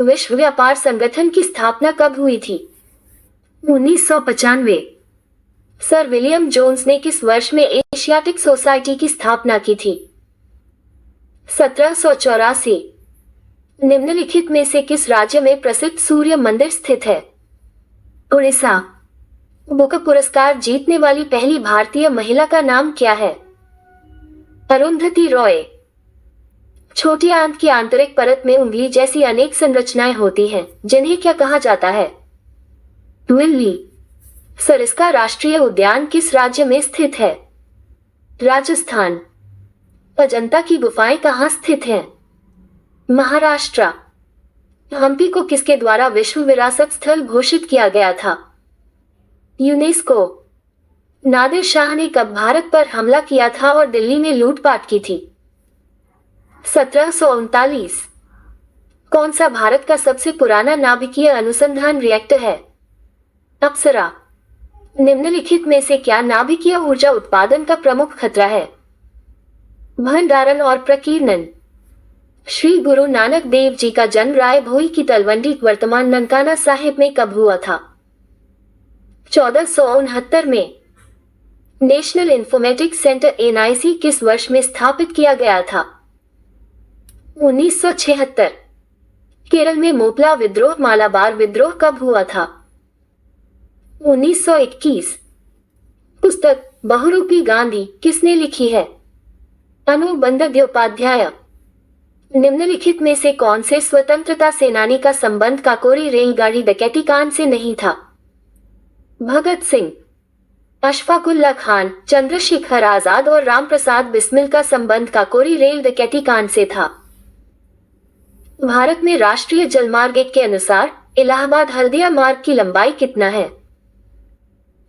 विश्व व्यापार संगठन की स्थापना कब हुई थी? 1995। सर विलियम जोन्स ने किस वर्ष में एशियाटिक सोसाइटी की स्थापना की थी? 1784। निम्नलिखित में से किस राज्य में प्रसिद्ध सूर्य मंदिर स्थित है? उड़ीसा। बुकर पुरस्कार जीतने वाली पहली भारतीय महिला का नाम क्या है? अरुंधति रॉय। छोटी आंत की आंतरिक परत में उंगली जैसी अनेक संरचनाएं होती हैं, जिन्हें क्या कहा जाता है? विल्ली। सरिस्का राष्ट्रीय उद्यान किस राज्य में स्थित है? राजस्थान। अजंता की गुफाएं कहाँ स्थित हैं? महाराष्ट्र। हम्पी को किसके द्वारा विश्व विरासत स्थल घोषित किया गया था? यूनेस्को। नादिर शाह ने कब भारत पर हमला किया था और दिल्ली में लूटपाट की थी? 1739। कौन सा भारत का सबसे पुराना नाभिकीय अनुसंधान रिएक्टर है? अप्सरा। निम्नलिखित में से क्या नाभिकीय ऊर्जा उत्पादन का प्रमुख खतरा है? भंडारण और प्रकीर्णन। श्री गुरु नानक देव जी का जन्म राय भोई की तलवंडी वर्तमान ननकाना साहिब में कब हुआ था? 1469 में। नेशनल इंफॉर्मेटिक्स सेंटर NIC किस वर्ष में स्थापित किया गया था? 1976। केरल में मोपला विद्रोह मालाबार विद्रोह कब हुआ था? 1921। पुस्तक बहुरूपी गांधी किसने लिखी है? अनु बंदोपाध्याय। निम्नलिखित में से कौन से स्वतंत्रता सेनानी का संबंध काकोरी रेलगाड़ी डकैती कांड से नहीं था? भगत सिंह। अशफाकुल्ला खान, चंद्रशेखर आजाद और रामप्रसाद बिस्मिल का संबंध काकोरी रेल डकैती कांड से था। भारत में राष्ट्रीय जलमार्ग के अनुसार इलाहाबाद हल्दिया मार्ग की लंबाई कितना है?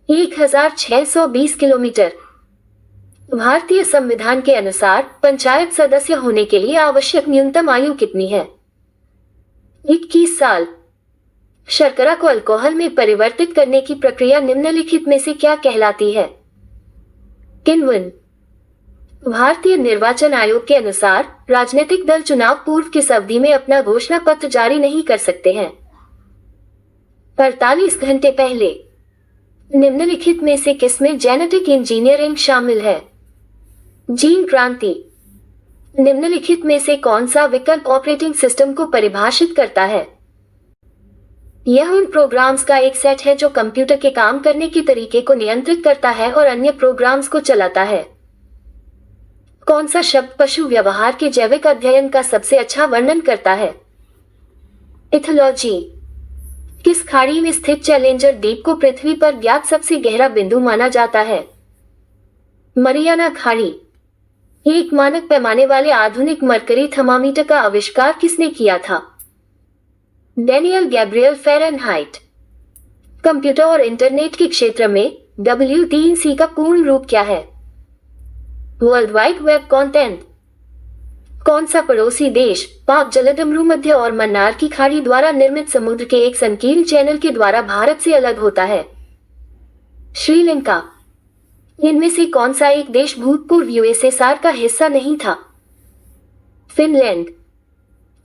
1620 किलोमीटर। भारतीय संविधान के अनुसार पंचायत सदस्य होने के लिए आवश्यक न्यूनतम आयु कितनी है? 21 साल। शर्करा को अल्कोहल में परिवर्तित करने की प्रक्रिया निम्नलिखित में से क्या कहलाती है? किण्वन। भारतीय निर्वाचन आयोग के अनुसार राजनीतिक दल चुनाव पूर्व किस अवधि में अपना घोषणा पत्र जारी नहीं कर सकते हैं? 48 घंटे पहले। निम्नलिखित में से किसमें जेनेटिक इंजीनियरिंग शामिल है? जीन क्रांति। निम्नलिखित में से कौन सा विकल्प ऑपरेटिंग सिस्टम को परिभाषित करता है? यह उन प्रोग्राम्स का एक सेट है जो कंप्यूटर के काम करने के तरीके को नियंत्रित करता है और अन्य प्रोग्राम्स को चलाता है। कौन सा शब्द पशु व्यवहार के जैविक अध्ययन का सबसे अच्छा वर्णन करता है? इथोलॉजी। किस खाड़ी में स्थित चैलेंजर द्वीप को पृथ्वी पर ज्ञात सबसे गहरा बिंदु माना जाता है? मरियाना खाड़ी। एक मानक पैमाने वाले आधुनिक मरकरी थर्मामीटर का आविष्कार किसने किया था? Daniel Gabriel Fahrenheit. कंप्यूटर और इंटरनेट के क्षेत्र में W3C का पूर्ण रूप क्या है? World wide web content. कौन सा पड़ोसी देश पाक जलसमूह मध्य और मन्नार की खाड़ी द्वारा निर्मित समुद्र के एक संकीर्ण चैनल के द्वारा भारत से अलग होता है? श्रीलंका। इनमें से कौन सा एक देश भूतपूर्व USSR का हिस्सा नहीं था? फिनलैंड।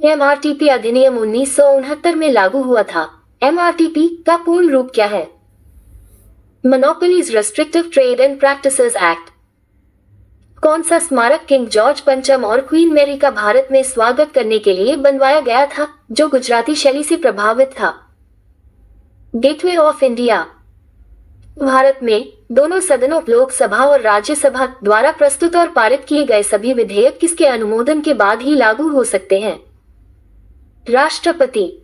MRTP अधिनियम 1969 में लागू हुआ था। MRTP का पूर्ण रूप क्या है? Monopolies restrictive trade and practices act. कौन सा स्मारक किंग जॉर्ज पंचम और क्वीन मैरी का भारत में स्वागत करने के लिए बनवाया गया था, जो गुजराती शैली से प्रभावित था? Gateway of India. भारत में दोनों सदनों लोकसभा और राज्यसभा द्वारा प्रस्तुत और पारित किए गए सभी विधेयक किसके अनुमोदन के बाद ही लागू हो सकते हैं? राष्ट्रपति।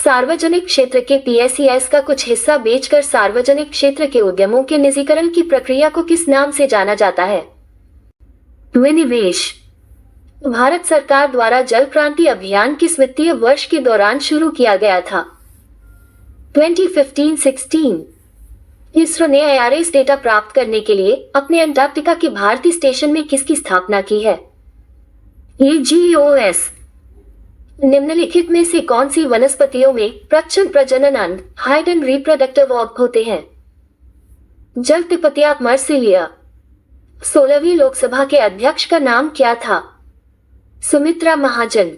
सार्वजनिक क्षेत्र के PSEs का कुछ हिस्सा बेचकर सार्वजनिक क्षेत्र के उद्यमों के निजीकरण की प्रक्रिया को किस नाम से जाना जाता है? विनिवेश। भारत सरकार द्वारा जल क्रांति अभियान किस वित्तीय वर्ष के दौरान शुरू किया गया था? 2015-16। इसरो ने IRS डेटा प्राप्त करने के लिए अपने अंटार्कटिका के भारतीय स्टेशन में किसकी स्थापना की है? AGOS। निम्नलिखित में से कौन सी वनस्पतियों में प्रच्छन्न प्रजनन अंग हाइडन रिप्रोडक्टिव ऑर्ग होते हैं? जल तिपतिया मर्सिलिया। 16वीं लोकसभा के अध्यक्ष का नाम क्या था? सुमित्रा महाजन।